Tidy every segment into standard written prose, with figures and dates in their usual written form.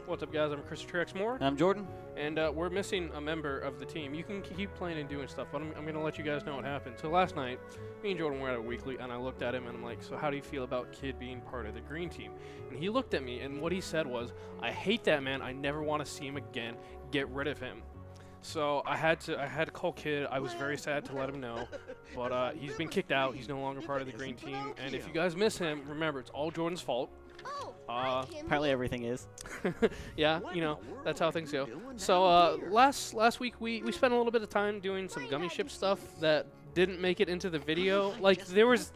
What's up, guys? I'm Christopher X Moore, And I'm Jordan. and we're missing a member of the team. You can keep playing and doing stuff, but I'm going to let you guys know what happened. So last night, me and Jordan were at a weekly, and I looked at him, and I'm like, so how do you feel about Kid being part of the green team? And he looked at me, and what he said was, I hate that man. I never want to see him again. Get rid of him. So I had to call Kid. I was very sad to let him know, but he's been kicked out. He's no longer part of the green team, and if you guys miss him, remember, it's all Jordan's fault. Apparently everything is. Yeah, you know, that's how things go. So last week we spent a little bit of time doing some gummy ship stuff that didn't make it into the video. Like there was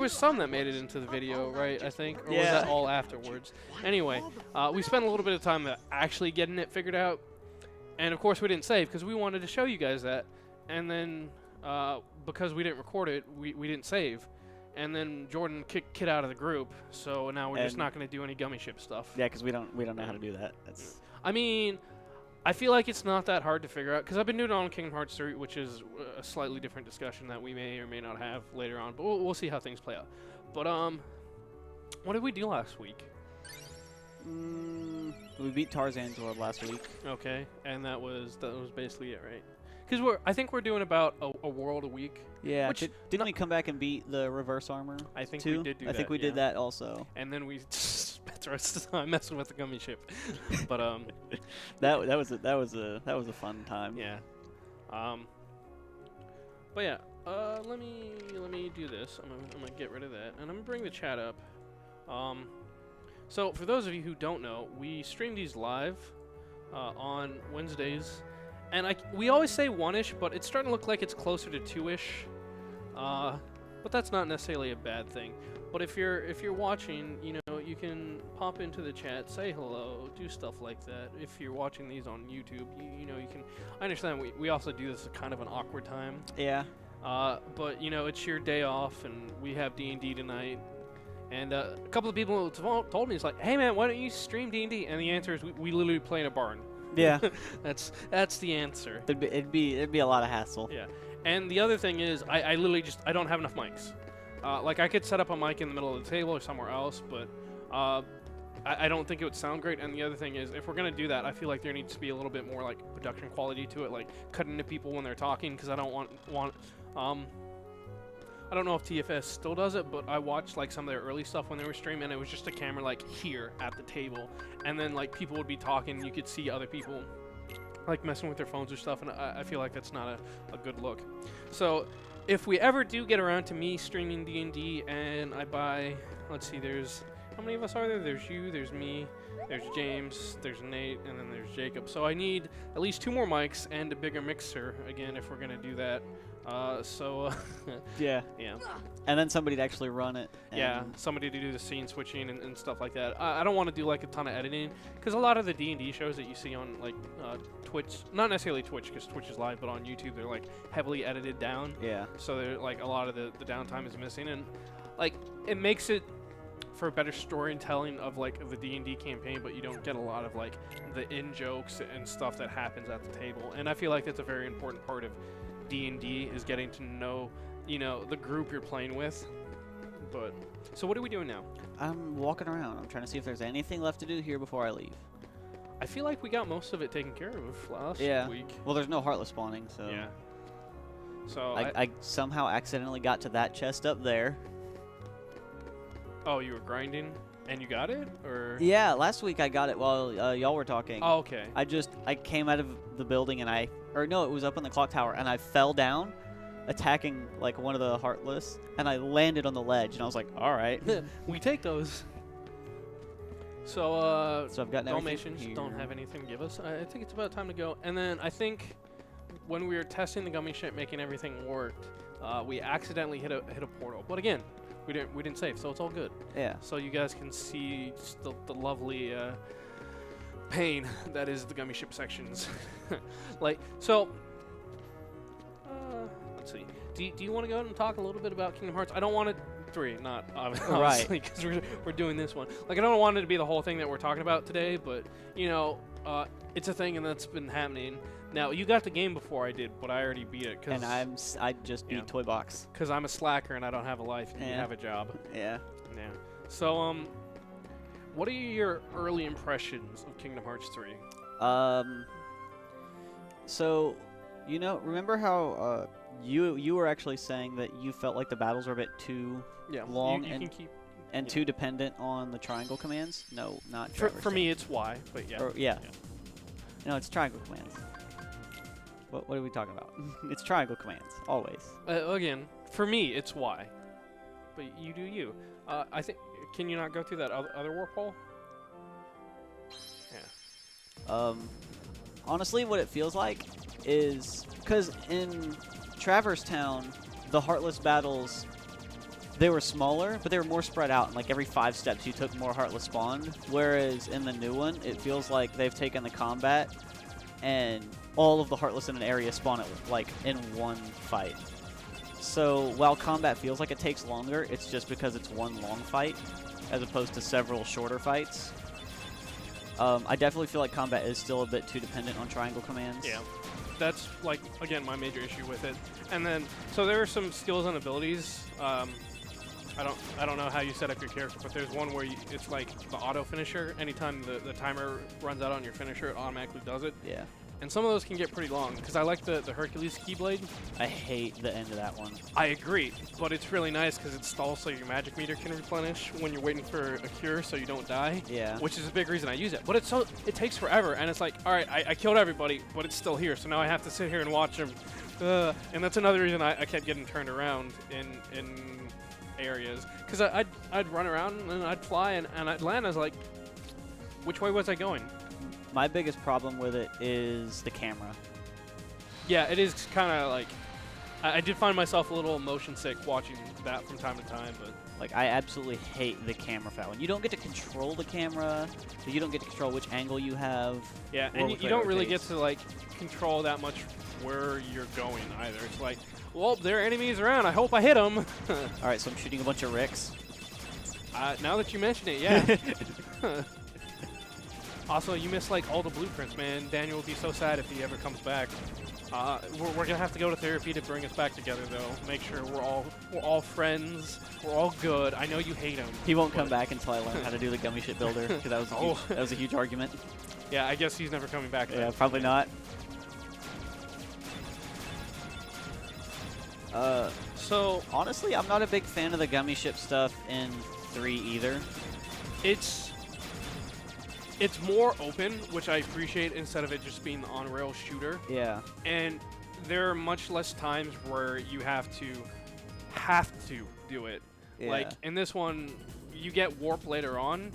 some that made it into the video, right? I think, or was that all afterwards? Anyway, we spent a little bit of time actually getting it figured out, and of course we didn't save because we wanted to show you guys that, and then because we didn't record it, we didn't save. And then Jordan kicked Kid out of the group, so now we're just not going to do any gummy ship stuff. Yeah, because we don't know how to do that. That's. I mean, I feel like it's not that hard to figure out because I've been doing it on Kingdom Hearts 3, which is a slightly different discussion that we may or may not have later on. But we'll see how things play out. But what did we do last week? We beat Tarzan's World last week. Okay, and that was basically it, right? Because I think we're doing about a world a week. Yeah. Didn't we come back and beat the reverse armor? I think too? we did do that. I think we did that also. And then we spent the rest of the time messing with the gummy ship. But that was a fun time. Yeah. But yeah. Let me do this. I'm gonna get rid of that, and I'm gonna bring the chat up. So for those of you who don't know, we stream these live on Wednesdays. And we always say 1-ish, but it's starting to look like it's closer to 2-ish. But that's not necessarily a bad thing. But if you're watching, you know, you can pop into the chat, say hello, do stuff like that. If you're watching these on YouTube, you know, you can. I understand we also do this at kind of an awkward time. Yeah. But you know, it's your day off, and we have D&D tonight. And a couple of people told me, it's like, hey man, why don't you stream D&D? And the answer is we literally play in a barn. Yeah. that's the answer. It'd be a lot of hassle. Yeah. And the other thing is, I literally I don't have enough mics. Like I could set up a mic in the middle of the table or somewhere else, but I don't think it would sound great. And the other thing is, if we're gonna do that, I feel like there needs to be a little bit more like production quality to it, like cutting to people when they're talking, because I don't want I don't know if TFS still does it, but I watched like some of their early stuff when they were streaming, and it was just a camera like here at the table, and then like people would be talking, and you could see other people like messing with their phones or stuff, and I feel like that's not a good look. So if we ever do get around to me streaming D&D and I buy, let's see, how many of us are there? There's you, there's me, there's James, there's Nate, and then there's Jacob. So I need at least 2 more mics and a bigger mixer, again, if we're going to do that. Yeah. Yeah. And then somebody to actually run it. Yeah, somebody to do the scene switching and stuff like that. I don't want to do like a ton of editing, because a lot of the D&D shows that you see on like Twitch, not necessarily Twitch because Twitch is live, but on YouTube they're like heavily edited down. Yeah. So they're like a lot of the downtime is missing, and like it makes it for better storytelling of like the D&D campaign, but you don't get a lot of like the in jokes and stuff that happens at the table. And I feel like that's a very important part of D&D, is getting to know, you know, the group you're playing with. But so what are we doing now? I'm walking around. I'm trying to see if there's anything left to do here before I leave. I feel like we got most of it taken care of last week. Well, there's no Heartless spawning, so. Yeah. So I somehow accidentally got to that chest up there. Oh, you were grinding and you got it, or? Yeah, last week I got it while y'all were talking. Oh, okay. I came out of the building and it was up in the clock tower, and I fell down, attacking like one of the Heartless, and I landed on the ledge, and I was like, all right. We take those. So I've got Dalmatians don't have anything to give us. I think it's about time to go. And then I think when we were testing the gummy ship, making everything work, we accidentally hit a portal. But again, we didn't save, so it's all good. Yeah. So you guys can see the lovely pain that is the gummy ship sections. Like, so let's see. Do you want to go ahead and talk a little bit about Kingdom Hearts? I don't want it 3, not obviously, because we're doing this one. Like, I don't want it to be the whole thing that we're talking about today, but you know, it's a thing, and that's been happening. Now, you got the game before I did, but I already beat it. And I just beat Toy Box. Because I'm a slacker and I don't have a life and you have a job. Yeah. Yeah. So what are your early impressions of Kingdom Hearts 3? So, remember how you were actually saying that you felt like the battles were a bit too Yeah, long you and can keep. and yeah. too dependent on the triangle commands? No, not For Traverse me, it's Y, but yeah. yeah. No, it's triangle commands. What are we talking about? It's triangle commands, always. Again, for me, it's Y. But you do you. I think. Can you not go through that other warp hole? Yeah. Honestly, what it feels like is because in Traverse Town, the Heartless battles, they were smaller, but they were more spread out. And like every 5 steps, you took more Heartless spawned. Whereas in the new one, it feels like they've taken the combat and all of the Heartless in an area spawn it like in one fight. So while combat feels like it takes longer, it's just because it's one long fight as opposed to several shorter fights. I definitely feel like combat is still a bit too dependent on triangle commands. Yeah. That's, like, again, my major issue with it. And then, so there are some skills and abilities. I don't know how you set up your character, but there's one where it's like the auto finisher. Anytime the timer runs out on your finisher, it automatically does it. Yeah. And some of those can get pretty long, because I like the Hercules Keyblade. I hate the end of that one. I agree, but it's really nice because it stalls so your magic meter can replenish when you're waiting for a cure so you don't die. Yeah. Which is a big reason I use it. But it takes forever, and it's like, all right, I killed everybody, but it's still here, so now I have to sit here and watch them. And that's another reason I kept getting turned around in areas. Because I'd run around, and I'd fly, and I'd land. I was like, which way was I going? My biggest problem with it is the camera. Yeah, it is kind of like, I did find myself a little motion sick watching that from time to time, but Like, I absolutely hate the camera foul. You don't get to control the camera, so you don't get to control which angle you have. yeah, or and which you way it don't really get rotates. to like control that much where you're going either. It's like, well, there are enemies around. I hope I hit them. All right, so I'm shooting a bunch of Ricks. Now that you mention it, yeah. Also, you miss like all the blueprints, man. Daniel will be so sad if he ever comes back. We're gonna have to go to therapy to bring us back together, though. Make sure we're all friends. We're all good. I know you hate him. He won't come back until I learn how to do the gummy ship builder, because that was a huge, that was a huge argument. Yeah, I guess he's never coming back. Yeah, Then. probably not. So Honestly, I'm not a big fan of the gummy ship stuff in 3 either. it's more open, which I appreciate, instead of it just being the on-rail shooter. Yeah. And there are much less times where you have to do it. Yeah. Like in this one, you get warp later on,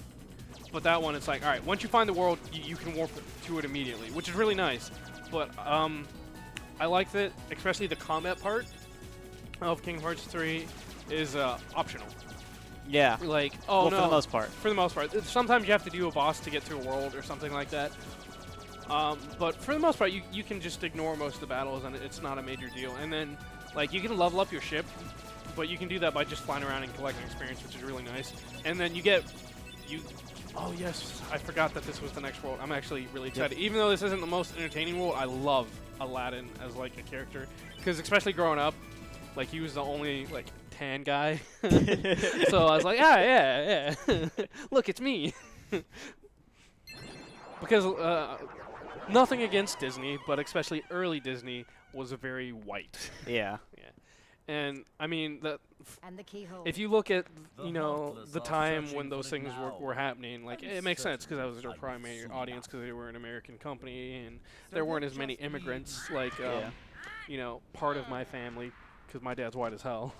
but that one it's like, all right, once you find the world, you can warp to it immediately, which is really nice. But I like that, especially the combat part of Kingdom Hearts 3 is optional. Yeah. Like, Well, no, for the most part. For the most part. Sometimes you have to do a boss to get to a world or something like that. But for the most part, you can just ignore most of the battles, and it's not a major deal. And then, like, you can level up your ship, but you can do that by just flying around and collecting experience, which is really nice. And then oh yes, I forgot that this was the next world. I'm actually really excited. Even though this isn't the most entertaining world, I love Aladdin as, like, a character. Because especially growing up, like, he was the only, like, tan guy. So I was like, yeah. Look, it's me. Because nothing against Disney, but especially early Disney was very white. Yeah. And I mean, And the keyhole. if you look at The the Heartless are time searching when those for it things now. were happening, like I'm it makes sense because that certain was their I will primary soon audience die. because they were an American company and So there weren't don't as many just leave immigrants me. like Yeah. part of my family because my dad's white as hell.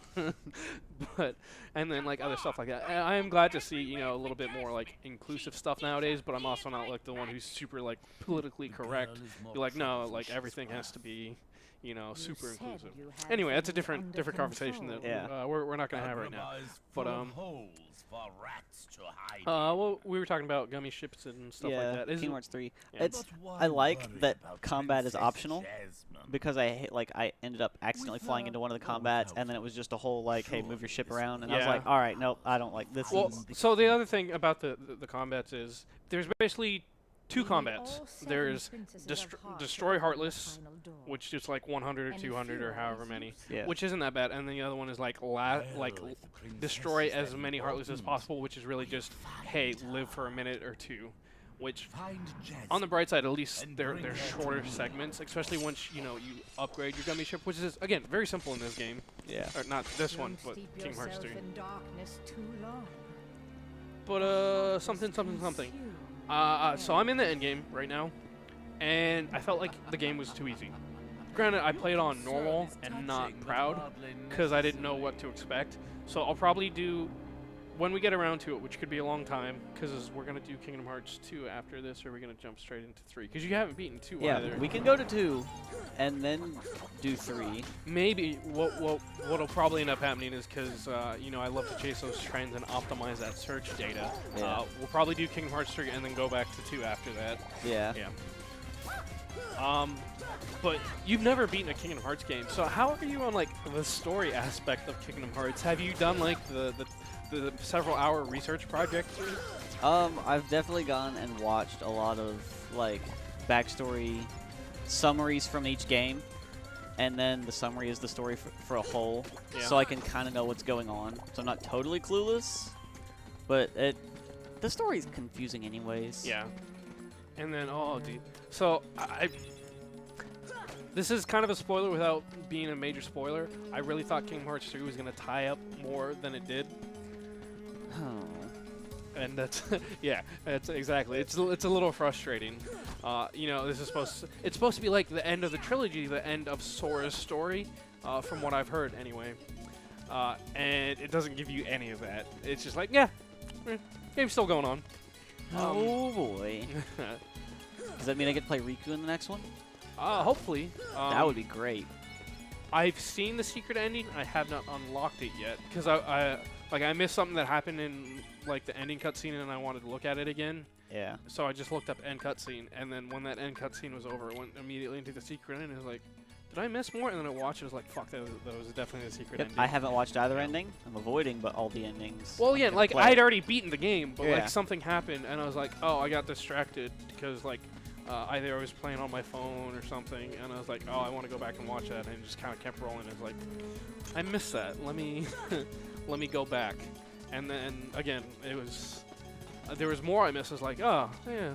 But and then like other stuff like that. And I am glad to see a little bit more like inclusive stuff nowadays, but I'm also not like the one who's super like politically correct. Be like, no, like everything has to be super inclusive. Anyway, that's a different conversation that Yeah. we're not gonna have right now. But holes for rats to hide. Well, we were talking about gummy ships and stuff yeah. like that. Kingdom Hearts 3. Yeah. It's But why I like worry that about combat is Princess optional, Jasmine? because I ended up accidentally flying into one of the combats, and then it was just a whole like, hey, move your ship around, and I was Yeah. like, all right, nope, I don't like this. Well, is- so the other thing about the combats is there's basically two combats. There's Destroy Heartless, which is like 100 or 200 or however many, Yeah. which isn't that bad. And then the other one is like destroy as many Heartless as possible, which is really just, hey, live for a minute or two. Which, on the bright side, at least they're shorter segments, especially once you upgrade your gummy ship, which is again very simple in this game. Yeah. Or not this one, but Kingdom Hearts 3. But something. So I'm in the end game right now, and I felt like the game was too easy. Granted, I played on normal and not proud because I didn't know what to expect. So I'll probably do, when we get around to it, which could be a long time, because we're going to do Kingdom Hearts 2 after this, or we're going to jump straight into 3? Because you haven't beaten 2 Yeah, either. we can go to 2 and then do 3. Maybe what'll probably end up happening is because, I love to chase those trends and optimize that search data. Yeah. We'll probably do Kingdom Hearts 3 and then go back to 2 after that. Yeah. Yeah. But you've never beaten a Kingdom Hearts game, so how are you on, like, the story aspect of Kingdom Hearts? Have you done, like, the several-hour research project? I've definitely gone and watched a lot of, like, backstory summaries from each game, and then the summary is the story for a whole, Yeah. so I can kind of know what's going on. So I'm not totally clueless, but the story's confusing anyways. Yeah. And then, oh, dude. So, this is kind of a spoiler without being a major spoiler. I really thought Kingdom Hearts 3 was going to tie up more than it did. Oh. And that's, yeah, that's exactly. It's a little frustrating. This is it's supposed to be like the end of the trilogy, the end of Sora's story, from what I've heard anyway. And it doesn't give you any of that. It's just like, yeah, game's still going on. Oh boy. Does that mean I get to play Riku in the next one? Hopefully. That would be great. I've seen the secret ending. I have not unlocked it yet because I missed something that happened in like the ending cutscene and I wanted to look at it again. Yeah. So I just looked up end cutscene, and then when that end cutscene was over, it went immediately into the secret ending. And I was like, did I miss more? And then I watched it. I was like, fuck, that was definitely the secret Yep, ending. I haven't watched either ending. I'm avoiding but all the endings. Well, yeah, I can like play I had it. already beaten the game, but Yeah. like something happened, and I was like, oh, I got distracted because like either I was playing on my phone or something, and I was like, oh, I want to go back and watch that, and it just kind of kept rolling. It's like, I missed that. Let me let me go back, and then again, it was. There was more I missed. I was like, oh, yeah,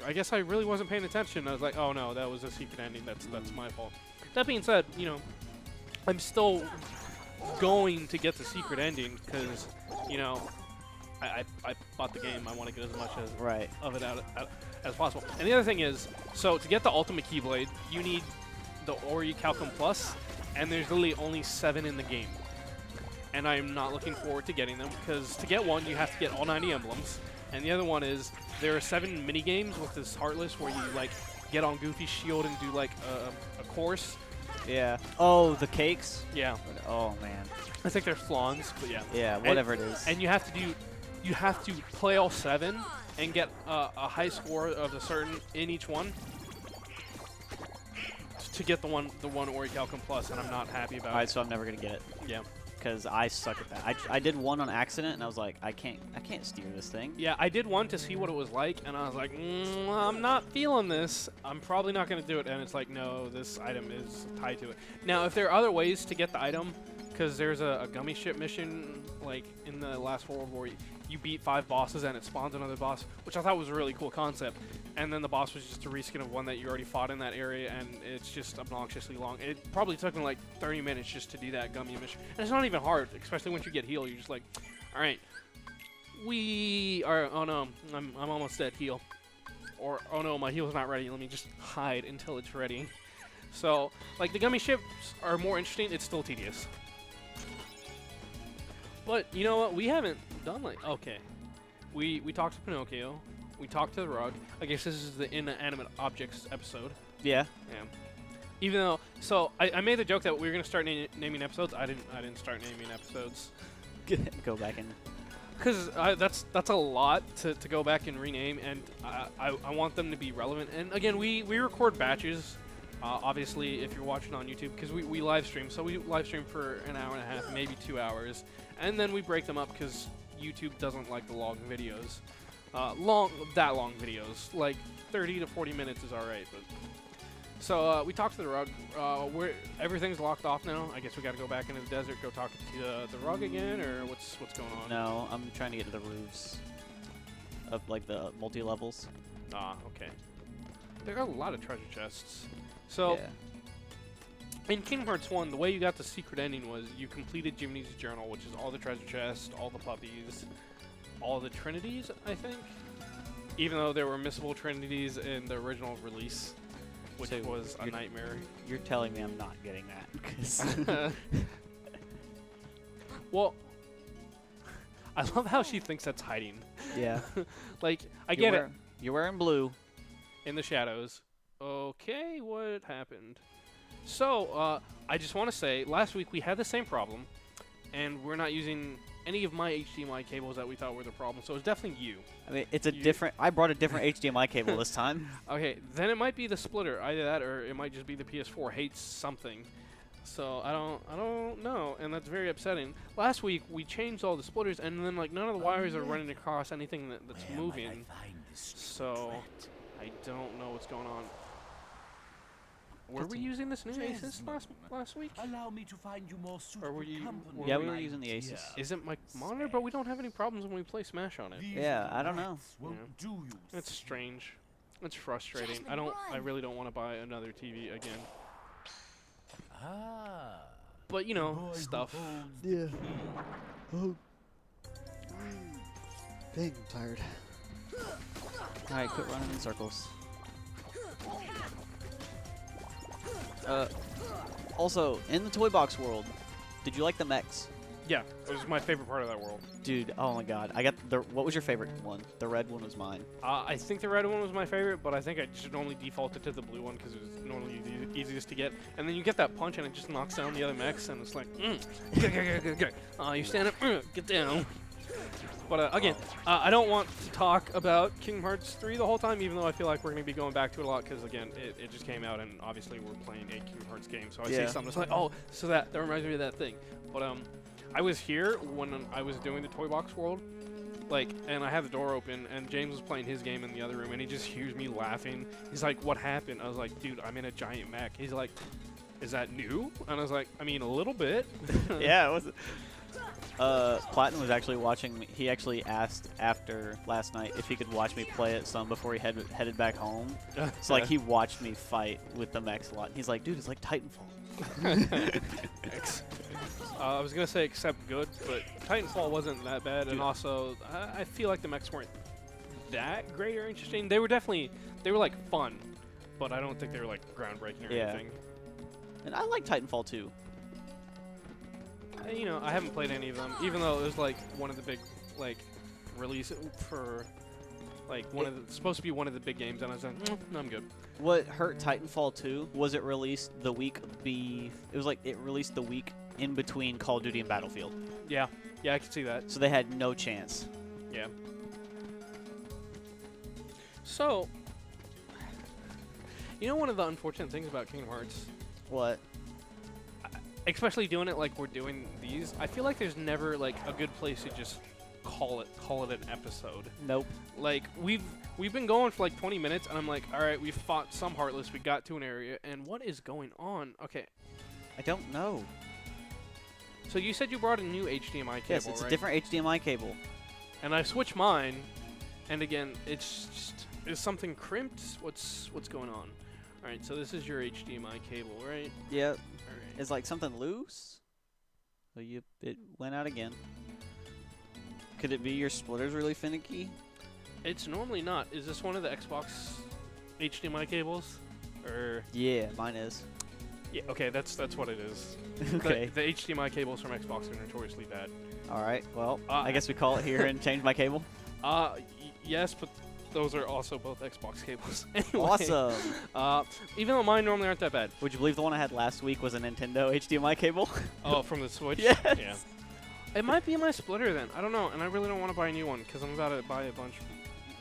I guess I really wasn't paying attention. I was like, oh no, that was a secret ending. That's my fault. That being said, I'm still going to get the secret ending because, I bought the game. I want to get as much of it out as possible. And the other thing is, so to get the Ultimate Keyblade, you need the Orichalcum Plus, and there's literally only 7 in the game. And I'm not looking forward to getting them because to get one, you have to get all 90 emblems. And the other one is there are 7 mini games with this Heartless where you like get on Goofy's shield and do like a course. Yeah. Oh, the cakes? Yeah. Oh, man. I think they're flawns, but yeah. Yeah, whatever it is. And you have to play all 7 and get a high score of a certain in each one to get the one Orichalcum Plus, and I'm not happy about Alright, it. so I'm never going to get it. Yeah. Because I suck at that. I did one on accident, and I was like, I can't steer this thing. Yeah, I did one to see what it was like, and I was like, I'm not feeling this. I'm probably not going to do it. And it's like, no, this item is tied to it. Now, if there are other ways to get the item, because there's a gummy ship mission, like in the last world where you beat 5 bosses and it spawns another boss, which I thought was a really cool concept. And then the boss was just a reskin of one that you already fought in that area, and it's just obnoxiously long. It probably took me like 30 minutes just to do that gummy mission. And it's not even hard, especially once you get healed. You're just like, all right, we are, oh no, I'm almost dead, heal. Or, oh no, my heal's not ready, let me just hide until it's ready. So, like, the gummy ships are more interesting, it's still tedious. But, you know what, we haven't done, like, okay. We talked to Pinocchio, we talked to the rug. I guess this is the inanimate objects episode. Yeah. Yeah. Even though, so, I made the joke that we were going to start naming episodes. I didn't start naming episodes. Go back and... Because that's a lot to go back and rename, and I want them to be relevant. And again, we record batches, obviously, if you're watching on YouTube, because we live stream. So we live stream for an hour and a half, maybe 2 hours, and then we break them up because YouTube doesn't like the long videos. long videos, like 30 to 40 minutes is all right. But so we talked to the rug. Everything's locked off now. I guess we got to go back into the desert, go talk to the rug again, or what's going on? No, I'm trying to get to the roofs of like the multi-levels. Ah, okay. There are a lot of treasure chests. So Yeah. in Kingdom Hearts 1, the way you got the secret ending was you completed Jiminy's journal, which is all the treasure chests, all the puppies, all the trinities, I think. Even though there were missable trinities in the original release, which So was a you're- nightmare. You're telling me I'm not getting that. 'Cause Well, I love how she thinks that's hiding. yeah. Like, I get it. You're wearing blue. In the shadows. Okay, what happened? So, I just want to say, last week we had the same problem, and we're not using any of my HDMI cables that we thought were the problem, so it's definitely you. I mean, it's a You- different. I brought a different HDMI cable this time. Okay, then it might be the splitter, either that or it might just be the PS4 hates something. So I don't know, and that's very upsetting. Last week we changed all the splitters, and then like none of the wires are running across anything that's Where might moving. I find this So threat? I don't know what's going on. Were That's we a- using this new Asus Jasmine. last week? Allow me to find you more suitable were you- company, were Yeah, we my were using the dear. Asus. Isn't my monitor? But we don't have any problems when we play Smash on it. These Yeah, I don't know. rats won't do you It's so. strange. It's frustrating. Jasmine, I run! really don't want to buy another TV again. Ah, But you the know, boy who stuff. holds the Yeah. key. Oh. Dang, I'm tired. Alright, quit running in circles. Also, in the Toy Box world, did you like the mechs? Yeah, it was my favorite part of that world. Dude, oh my god. I got the. What was your favorite one? The red one was mine. I think the red one was my favorite, but I think I should only default it to the blue one because it was normally easiest to get. And then you get that punch and it just knocks down the other mechs, and it's like, you stand up, get down. But again, I don't want to talk about Kingdom Hearts 3 the whole time, even though I feel like we're going to be going back to it a lot because, again, it just came out, and obviously we're playing a Kingdom Hearts game. So I say Yeah. something, it's like, oh, so that reminds me of that thing. But I was here when I was doing the Toy Box World, like, and I had the door open, and James was playing his game in the other room, and he just hears me laughing. He's like, what happened? I was like, dude, I'm in a giant mech. He's like, is that new? And I was like, I mean, a little bit. Yeah, it was. Platinum was actually watching me. He actually asked after last night if he could watch me play it some before he headed back home. So like he watched me fight with the mechs a lot. He's like, dude, it's like Titanfall. I was gonna say except good, but Titanfall wasn't that bad, and Dude. also I feel like the mechs weren't that great or interesting. They were like fun, but I don't think they were like groundbreaking or Yeah. anything. And I like Titanfall too. You know, I haven't played any of them, even though it was like one of the big like release for like supposed to be one of the big games, and I was like, no, I'm good. What hurt Titanfall 2 was it released the week it was like it released the week in between Call of Duty and Battlefield. Yeah, I can see that. So they had no chance. Yeah. So, you know, one of the unfortunate things about Kingdom Hearts, What? especially doing it like we're doing these, I feel like there's never like a good place to just call it an episode. Nope. Like we've been going for like 20 minutes, and I'm like, all right, we fought some Heartless, we got to an area, and what is going on? Okay, I don't know. so you said you brought a new HDMI cable, Yes, it's right? a different HDMI cable. And I switched mine, and again, it's just is something crimped? What's going on? All right, so this is your HDMI cable, right? Yep. All right. Is like something loose? So it went out again. Could it be your splitter's really finicky? It's normally not. Is this one of the Xbox HDMI cables? Or Yeah, mine is. yeah, okay, that's what it is. Okay. The HDMI cables from Xbox are notoriously bad. All right. Well, Uh, I guess we call it here and change my cable. Yes, but those are also both Xbox cables. Anyway, Awesome. even though mine normally aren't that bad. Would you believe the one I had last week was a Nintendo HDMI cable? Oh, from the Switch? Yes. Yeah. It might be my splitter then. I don't know, and I really don't want to buy a new one because I'm about to buy a bunch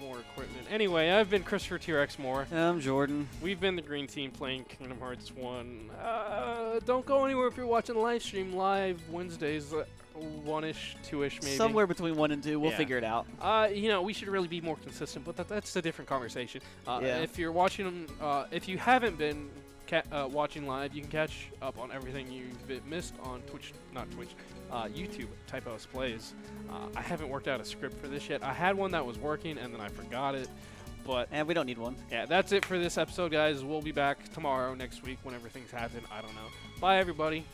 more equipment. Anyway, I've been Christopher T-Rex Moore. I'm Jordan. We've been the Green Team playing Kingdom Hearts 1. Don't go anywhere if you're watching the live stream live Wednesdays 1-ish, 2-ish maybe. Somewhere between 1 and 2. We'll Yeah. figure it out. You know, we should really be more consistent, but that's a different conversation. Yeah. If you're watching, if you haven't been watching live, you can catch up on everything you've missed on Twitch, not Twitch, YouTube, Typos Plays. I haven't worked out a script for this yet. I had one that was working, and then I forgot it. But And we don't need one. yeah, that's it for this episode, guys. We'll be back tomorrow, next week, whenever things happen. I don't know. Bye, everybody.